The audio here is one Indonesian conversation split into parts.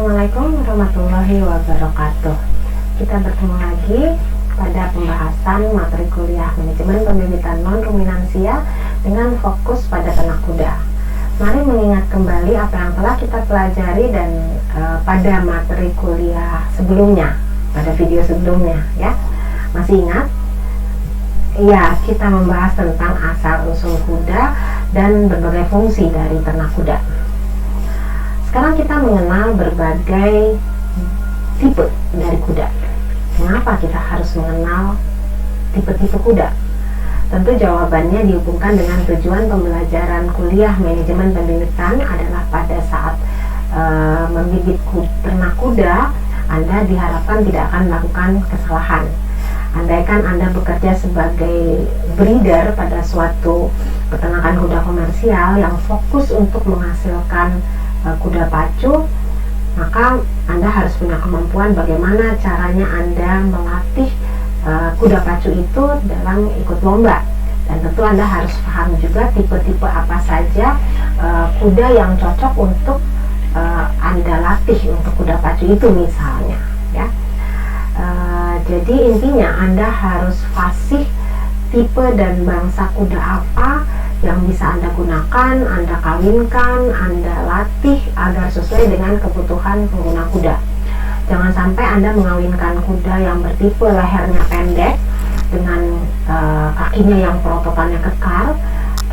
Assalamualaikum warahmatullahi wabarakatuh. Kita bertemu lagi pada pembahasan materi kuliah manajemen pembibitan non-ruminansia dengan fokus pada ternak kuda. Mari mengingat kembali apa yang telah kita pelajari dan pada materi kuliah sebelumnya, pada video sebelumnya ya. Masih ingat? Ya, kita membahas tentang asal-usul kuda dan berbagai fungsi dari ternak kuda. Sekarang kita mengenal berbagai tipe dari kuda. Mengapa kita harus mengenal tipe-tipe kuda? Tentu jawabannya dihubungkan dengan tujuan pembelajaran kuliah manajemen pembibitan adalah pada saat membibit ternak kuda, Anda diharapkan tidak akan melakukan kesalahan. Andaikan Anda bekerja sebagai breeder pada suatu peternakan kuda komersial yang fokus untuk menghasilkan kuda pacu, maka Anda harus punya kemampuan bagaimana caranya Anda melatih kuda pacu itu dalam ikut lomba. Dan tentu Anda harus paham juga tipe-tipe apa saja kuda yang cocok untuk Anda latih untuk kuda pacu itu misalnya ya. Jadi intinya Anda harus fasih tipe dan bangsa kuda apa yang bisa Anda gunakan, Anda kawinkan, Anda latih agar sesuai dengan kebutuhan pengguna kuda. Jangan sampai Anda mengawinkan kuda yang bertipe lehernya pendek dengan kakinya yang perototannya kekar,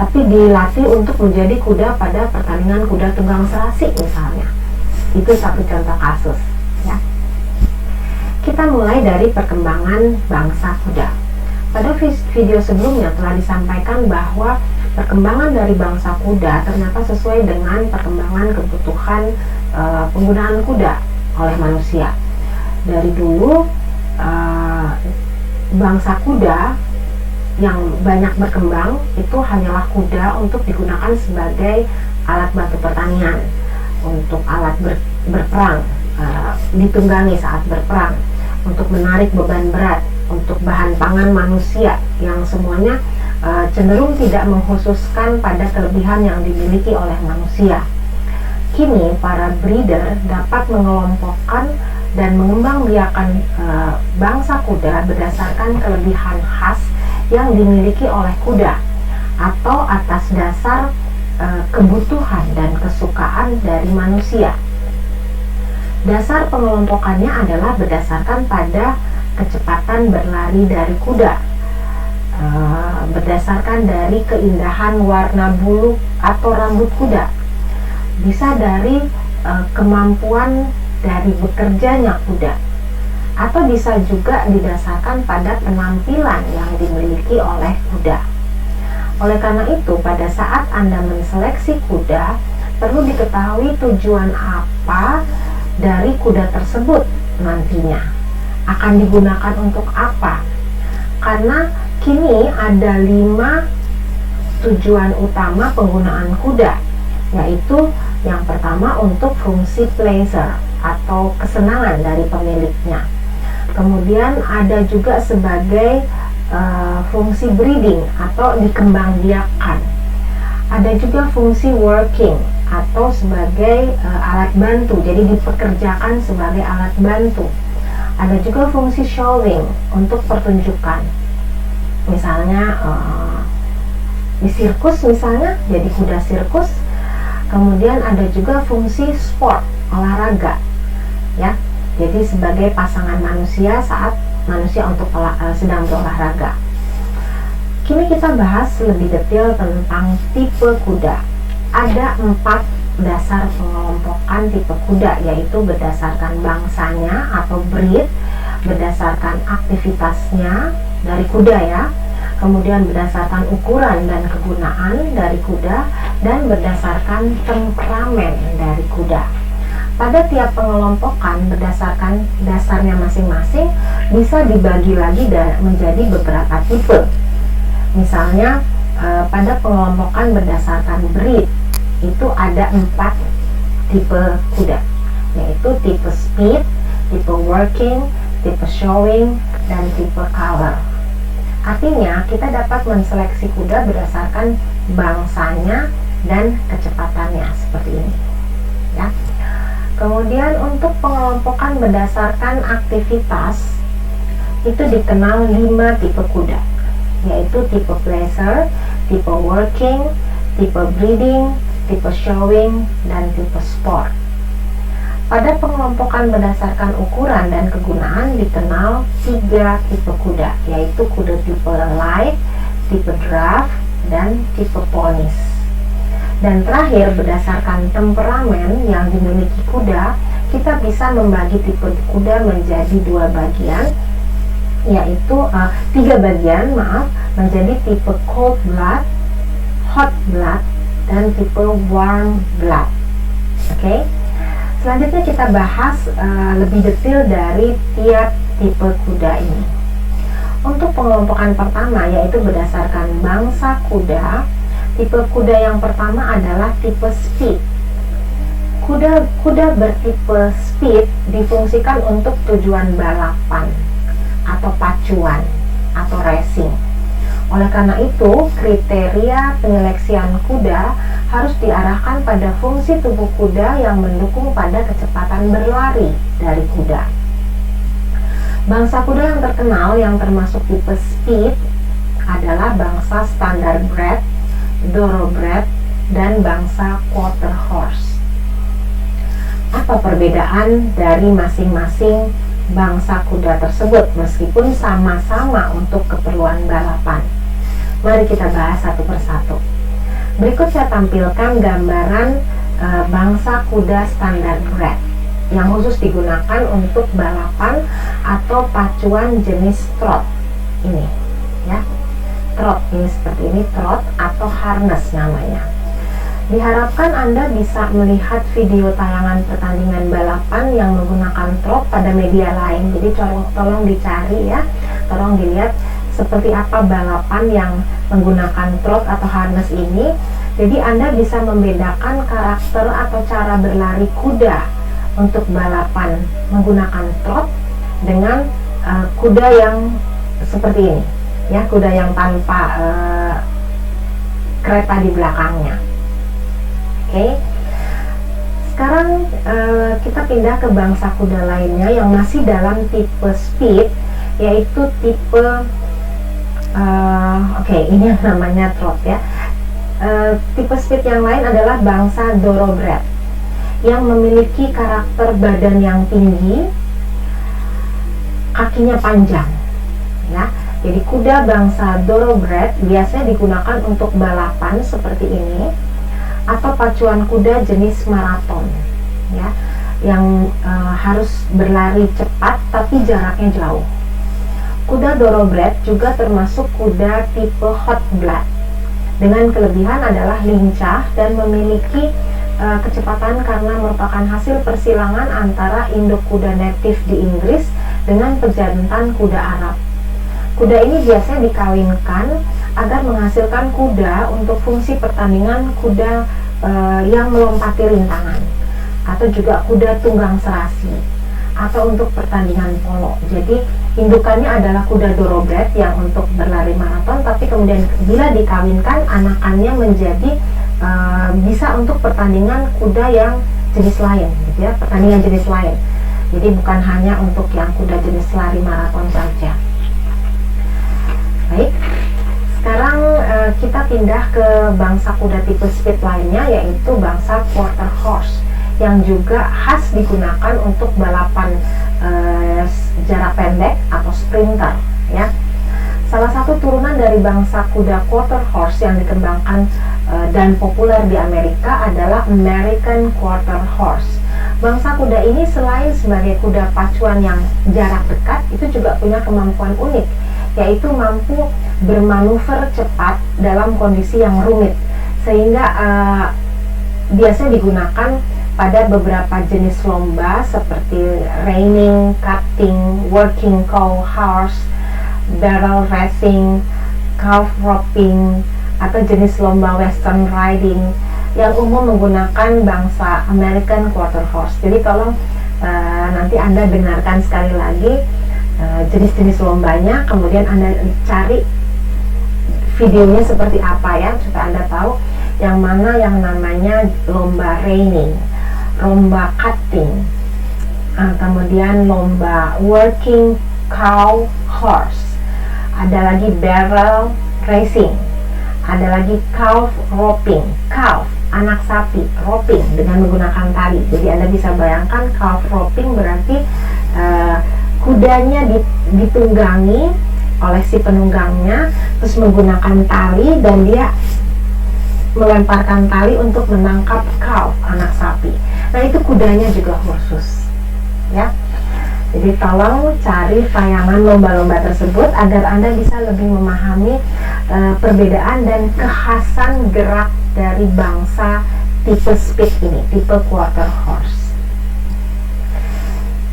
tapi dilatih untuk menjadi kuda pada pertandingan kuda tunggang serasi misalnya. Itu satu contoh kasus ya. Kita mulai dari perkembangan bangsa kuda. Pada video sebelumnya telah disampaikan bahwa perkembangan dari bangsa kuda ternyata sesuai dengan perkembangan kebutuhan penggunaan kuda oleh manusia. Dari dulu bangsa kuda yang banyak berkembang itu hanyalah kuda untuk digunakan sebagai alat bantu pertanian, untuk alat berperang, ditunggangi saat berperang, untuk menarik beban berat, untuk bahan pangan manusia yang semuanya cenderung tidak mengkhususkan pada kelebihan yang dimiliki oleh manusia. Kini para breeder dapat mengelompokkan dan mengembangbiakan bangsa kuda berdasarkan kelebihan khas yang dimiliki oleh kuda atau atas dasar kebutuhan dan kesukaan dari manusia. Dasar pengelompokannya adalah berdasarkan pada kecepatan berlari dari kuda, berdasarkan dari keindahan warna bulu atau rambut kuda, bisa dari kemampuan dari bekerjanya kuda, atau bisa juga didasarkan pada penampilan yang dimiliki oleh kuda. Oleh karena itu, pada saat Anda menseleksi kuda, perlu diketahui tujuan apa dari kuda tersebut nantinya, akan digunakan untuk apa. Karena kini ada 5 tujuan utama penggunaan kuda, yaitu yang pertama untuk fungsi pleasure atau kesenangan dari pemiliknya. Kemudian ada juga sebagai fungsi breeding atau dikembangbiakan. Ada juga fungsi working atau sebagai alat bantu, jadi dipekerjakan sebagai alat bantu. Ada juga fungsi showing untuk pertunjukan, misalnya di sirkus misalnya, jadi kuda sirkus. Kemudian ada juga fungsi sport, olahraga ya, jadi sebagai pasangan manusia saat manusia untuk sedang berolahraga. Kini kita bahas lebih detail tentang tipe kuda. Ada 4 dasar pengelompokan tipe kuda, yaitu berdasarkan bangsanya atau breed, berdasarkan aktivitasnya dari kuda ya, kemudian berdasarkan ukuran dan kegunaan dari kuda, dan berdasarkan temperamen dari kuda. Pada tiap pengelompokan berdasarkan dasarnya masing-masing bisa dibagi lagi menjadi beberapa tipe. Misalnya pada pengelompokan berdasarkan breed itu ada 4 tipe kuda, yaitu tipe speed, tipe working, tipe showing, dan tipe color. Artinya kita dapat menseleksi kuda berdasarkan bangsanya dan kecepatannya seperti ini ya. Kemudian untuk pengelompokan berdasarkan aktivitas itu dikenal 5 tipe kuda, yaitu tipe pleasure, tipe working, tipe breeding, tipe showing, dan tipe sport. Pada pengelompokan berdasarkan ukuran dan kegunaan dikenal 3 tipe kuda, yaitu kuda tipe light, tipe draft, dan tipe ponies. Dan terakhir, berdasarkan temperamen yang dimiliki kuda, kita bisa membagi tipe kuda menjadi 2 bagian, yaitu 3 bagian, menjadi tipe cold blood, hot blood, dan tipe warm blood. Oke. Selanjutnya kita bahas lebih detail dari tiap tipe kuda ini. Untuk pengelompokan pertama, yaitu berdasarkan bangsa kuda, tipe kuda yang pertama adalah tipe speed. Kuda bertipe speed difungsikan untuk tujuan balapan atau pacuan atau racing. Oleh karena itu, kriteria penyeleksian kuda harus diarahkan pada fungsi tubuh kuda yang mendukung pada kecepatan berlari dari kuda. Bangsa kuda yang terkenal yang termasuk tipe speed adalah bangsa standardbred, thoroughbred, dan bangsa quarter horse. Apa perbedaan dari masing-masing bangsa kuda tersebut meskipun sama-sama untuk keperluan balapan? Mari kita bahas satu persatu. Berikut saya tampilkan gambaran bangsa kuda standardbred yang khusus digunakan untuk balapan atau pacuan jenis trot. Ini ya, trot ini seperti ini, trot atau harness namanya. Diharapkan Anda bisa melihat video tayangan pertandingan balapan yang menggunakan trot pada media lain. Jadi tolong dicari ya, tolong dilihat seperti apa balapan yang menggunakan trot atau harness ini. Jadi Anda bisa membedakan karakter atau cara berlari kuda untuk balapan menggunakan trot dengan kuda yang seperti ini ya, kuda yang tanpa kereta di belakangnya. Oke. Sekarang kita pindah ke bangsa kuda lainnya yang masih dalam tipe speed, yaitu tipe ini yang namanya trot ya. Tipe speed yang lain adalah bangsa thoroughbred yang memiliki karakter badan yang tinggi, kakinya panjang ya. Jadi kuda bangsa thoroughbred biasanya digunakan untuk balapan seperti ini atau pacuan kuda jenis maraton ya, yang harus berlari cepat tapi jaraknya jauh. Kuda thoroughbred juga termasuk kuda tipe hot blood dengan kelebihan adalah lincah dan memiliki kecepatan karena merupakan hasil persilangan antara induk kuda native di Inggris dengan pejantan kuda Arab. Kuda ini biasanya dikawinkan agar menghasilkan kuda untuk fungsi pertandingan kuda yang melompati rintangan, atau juga kuda tunggang serasi, atau untuk pertandingan polo. Jadi indukannya adalah kuda thoroughbred yang untuk berlari maraton, tapi kemudian bila dikawinkan anakannya menjadi bisa untuk pertandingan kuda yang jenis lain, gitu ya, pertandingan jenis lain. Jadi bukan hanya untuk yang kuda jenis lari maraton saja. Baik, sekarang kita pindah ke bangsa kuda tipe speed lainnya, yaitu bangsa quarter horse yang juga khas digunakan untuk balapan jarak pendek atau sprinter ya. Salah satu turunan dari bangsa kuda quarter horse yang dikembangkan dan populer di Amerika adalah American Quarter Horse. Bangsa kuda ini selain sebagai kuda pacuan yang jarak dekat, itu juga punya kemampuan unik, yaitu mampu bermanuver cepat dalam kondisi yang rumit, sehingga biasanya digunakan pada beberapa jenis lomba seperti reining, cutting, working cow horse, barrel racing, calf roping, atau jenis lomba western riding yang umum menggunakan bangsa American Quarter Horse. Jadi tolong nanti Anda dengarkan sekali lagi jenis-jenis lombanya, kemudian Anda cari videonya seperti apa ya, supaya Anda tahu yang mana yang namanya lomba reining. lomba cutting, kemudian lomba working cow horse, ada lagi barrel racing, ada lagi calf roping, calf anak sapi, roping dengan menggunakan tali. Jadi Anda bisa bayangkan calf roping berarti kudanya ditunggangi oleh si penunggangnya, terus menggunakan tali dan dia melemparkan tali untuk menangkap calf anak sapi. Nah itu kudanya juga khusus, ya. Jadi tolong cari tayangan lomba-lomba tersebut agar Anda bisa lebih memahami perbedaan dan kekhasan gerak dari bangsa tipe speed ini, tipe quarter horse.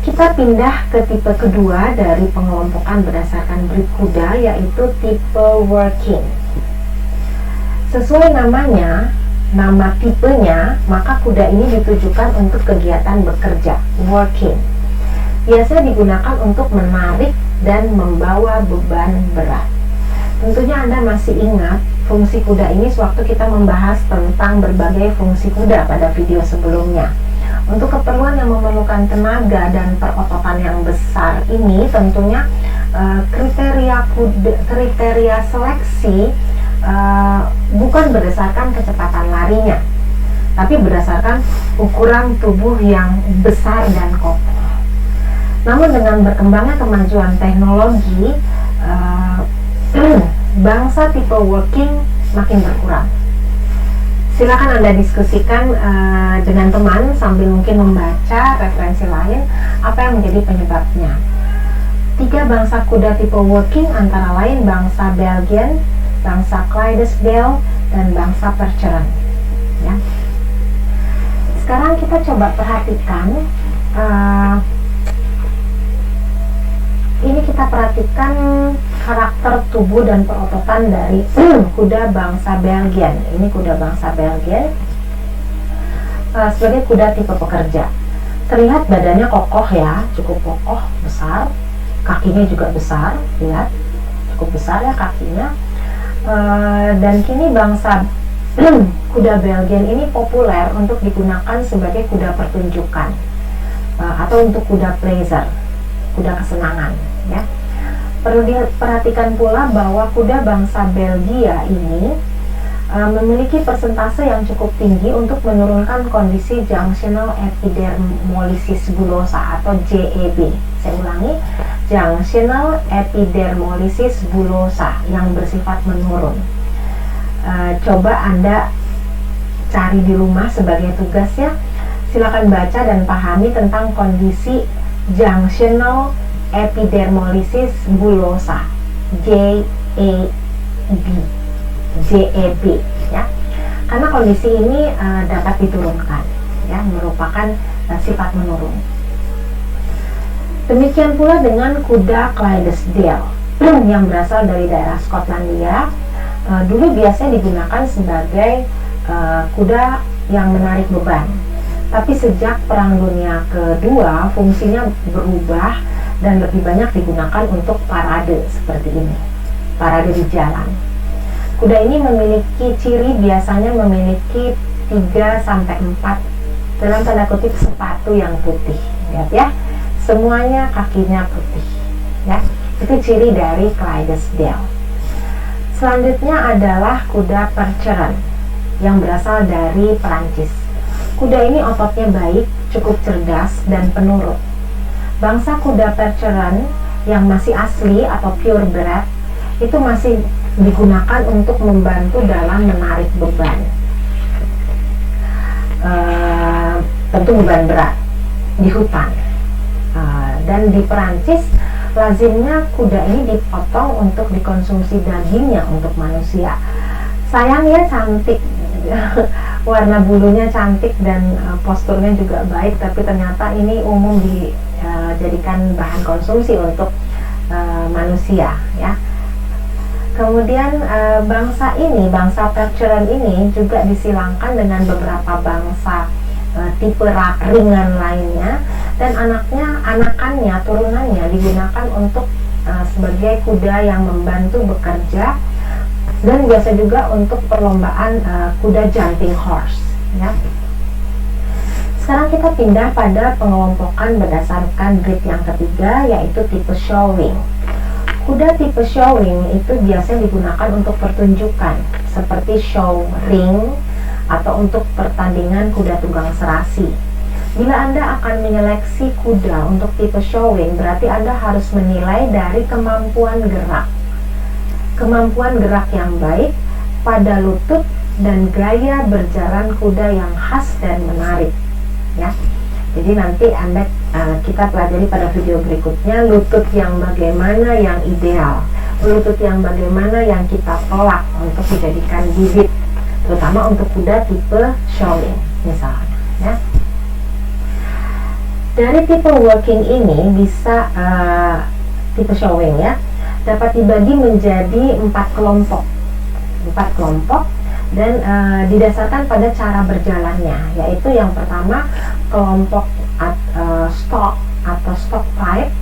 Kita pindah ke tipe kedua dari pengelompokan berdasarkan breed kuda, yaitu tipe working. Sesuai namanya, nama tipenya, maka kuda ini ditujukan untuk kegiatan bekerja, working. Biasanya digunakan untuk menarik dan membawa beban berat. Tentunya Anda masih ingat fungsi kuda ini sewaktu kita membahas tentang berbagai fungsi kuda pada video sebelumnya. Untuk keperluan yang memerlukan tenaga dan perototan yang besar ini, tentunya kriteria seleksi bukan berdasarkan kecepatan larinya, tapi berdasarkan ukuran tubuh yang besar dan kokoh. Namun dengan berkembangnya kemajuan teknologi, bangsa tipe working makin berkurang. Silakan Anda diskusikan dengan teman sambil mungkin membaca referensi lain apa yang menjadi penyebabnya. 3 bangsa kuda tipe working antara lain bangsa Belgian, bangsa Clydesdale, dan bangsa Percheron. Ya. Sekarang kita coba perhatikan. Ini kita perhatikan karakter tubuh dan perototan dari kuda bangsa Belgian. Ini kuda bangsa Belgian sebagai kuda tipe pekerja. Terlihat badannya kokoh ya, cukup kokoh, besar. Kakinya juga besar, lihat, cukup besar ya kakinya. Dan kini bangsa kuda Belgian ini populer untuk digunakan sebagai kuda pertunjukan atau untuk kuda pleasure, kuda kesenangan, ya. Perlu diperhatikan pula bahwa kuda bangsa Belgia ini memiliki persentase yang cukup tinggi untuk menurunkan kondisi junctional epidermolysis bullosa atau JEB. Saya ulangi, junctional epidermolysis bullosa yang bersifat menurun. Coba Anda cari di rumah sebagai tugas ya. Silakan baca dan pahami tentang kondisi junctional epidermolysis bullosa, JEB ya. Karena kondisi ini dapat diturunkan ya, merupakan sifat menurun. Demikian pula dengan kuda Clydesdale yang berasal dari daerah Skotlandia. Dulu biasanya digunakan sebagai kuda yang menarik beban. Tapi sejak Perang Dunia Kedua, fungsinya berubah dan lebih banyak digunakan untuk parade seperti ini, parade di jalan. Kuda ini memiliki ciri, biasanya memiliki 3-4 dalam tanda kutip sepatu yang putih. Lihat ya, semuanya kakinya putih ya. Itu ciri dari Clydesdale. Selanjutnya adalah kuda Percheron yang berasal dari Perancis. Kuda ini ototnya baik, cukup cerdas dan penurut. Bangsa kuda Percheron yang masih asli atau purebred itu masih digunakan untuk membantu dalam menarik beban, tentu beban berat di hutan. Dan di Perancis lazimnya kuda ini dipotong untuk dikonsumsi dagingnya untuk manusia. Sayangnya cantik, warna bulunya cantik dan posturnya juga baik, tapi ternyata ini umum dijadikan bahan konsumsi untuk manusia ya. Kemudian bangsa Percheron ini juga disilangkan dengan beberapa bangsa tipe ringan lainnya, dan anakannya, turunannya digunakan untuk sebagai kuda yang membantu bekerja, dan biasa juga untuk perlombaan kuda jumping horse ya. Sekarang kita pindah pada pengelompokan berdasarkan breed yang ketiga, yaitu tipe showing. Kuda tipe showing itu biasanya digunakan untuk pertunjukan seperti show ring atau untuk pertandingan kuda tunggang serasi. Bila Anda akan menyeleksi kuda untuk tipe showing, berarti Anda harus menilai dari kemampuan gerak. Kemampuan gerak yang baik pada lutut dan gaya berjalan kuda yang khas dan menarik. Ya. Jadi nanti kita pelajari pada video berikutnya lutut yang bagaimana yang ideal, lutut yang bagaimana yang kita tolak untuk dijadikan bibit, terutama untuk kuda tipe showing misalnya. Ya. Dari tipe working ini bisa tipe showing ya, dapat dibagi menjadi 4 kelompok dan didasarkan pada cara berjalannya, yaitu yang pertama kelompok stock atau stock type,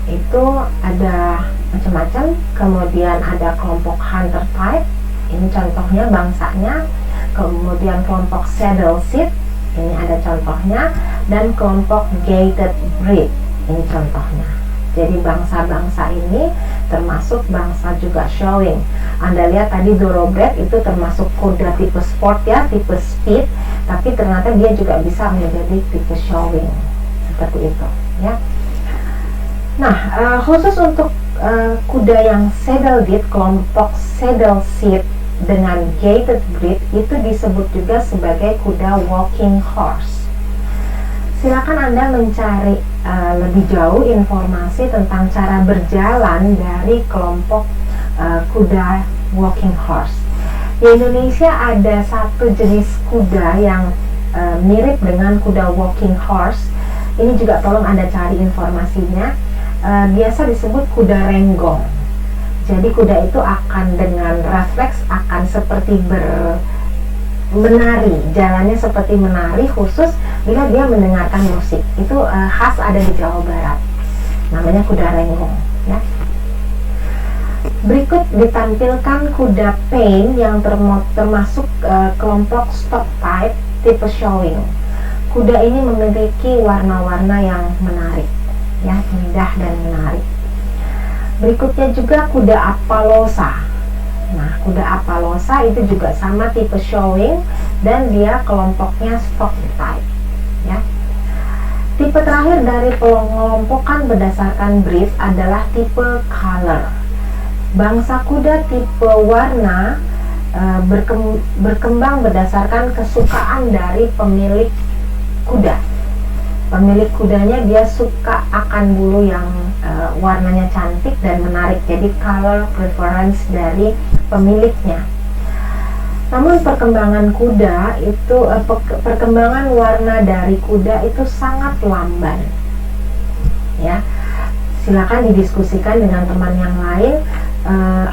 itu ada macam-macam. Kemudian ada kelompok hunter type, ini contohnya bangsanya. Kemudian kelompok saddle seat, ini ada contohnya, dan kelompok gaited breed, ini contohnya. Jadi bangsa-bangsa ini termasuk bangsa juga showing. Anda lihat tadi thoroughbred itu termasuk kuda tipe sport ya, tipe speed, tapi ternyata dia juga bisa menjadi tipe showing seperti itu ya. Nah, khusus untuk kuda yang saddle seat, kelompok saddle seat dengan gaited breed itu disebut juga sebagai kuda walking horse. Silakan Anda mencari lebih jauh informasi tentang cara berjalan dari kelompok kuda walking horse. Di Indonesia ada satu jenis kuda yang mirip dengan kuda walking horse. Ini juga tolong Anda cari informasinya. Biasa disebut kuda renggong. Jadi kuda itu akan dengan refleks akan seperti menari, jalannya seperti menari, khusus bila dia mendengarkan musik. Itu khas ada di Jawa Barat, namanya kuda renggong ya. Berikut ditampilkan kuda pain yang termasuk kelompok stock type tipe showing. Kuda ini memiliki warna-warna yang menarik ya, indah dan menarik. Berikutnya juga kuda Appaloosa. Nah, kuda Appaloosa itu juga sama tipe showing dan dia kelompoknya stock type ya. Tipe terakhir dari pengelompokan berdasarkan breed adalah tipe color. Bangsa kuda tipe warna berkembang berdasarkan kesukaan dari pemilik kuda. Pemilik kudanya dia suka akan bulu yang warnanya cantik dan menarik, jadi color preference dari pemiliknya. Namun perkembangan kuda itu perkembangan warna dari kuda itu sangat lamban ya. Silakan didiskusikan dengan teman yang lain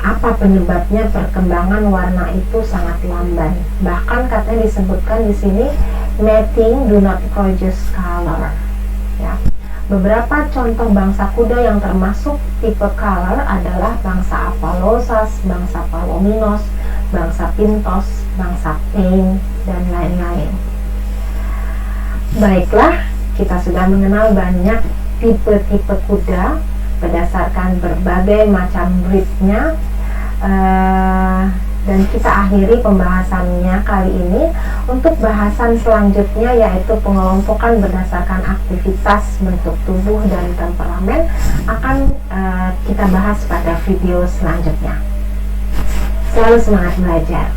apa penyebabnya perkembangan warna itu sangat lamban. Bahkan katanya disebutkan di sini mating do not produce color ya. Beberapa contoh bangsa kuda yang termasuk tipe color adalah bangsa Appaloosa, bangsa Palominos, bangsa Pintos, bangsa Pain, dan lain-lain. Baiklah, kita sudah mengenal banyak tipe-tipe kuda berdasarkan berbagai macam breednya, dan kita akhiri pembahasannya kali ini. Untuk bahasan selanjutnya yaitu pengelompokan berdasarkan aktivitas, bentuk tubuh, dan temperamen akan kita bahas pada video selanjutnya. Selalu semangat belajar.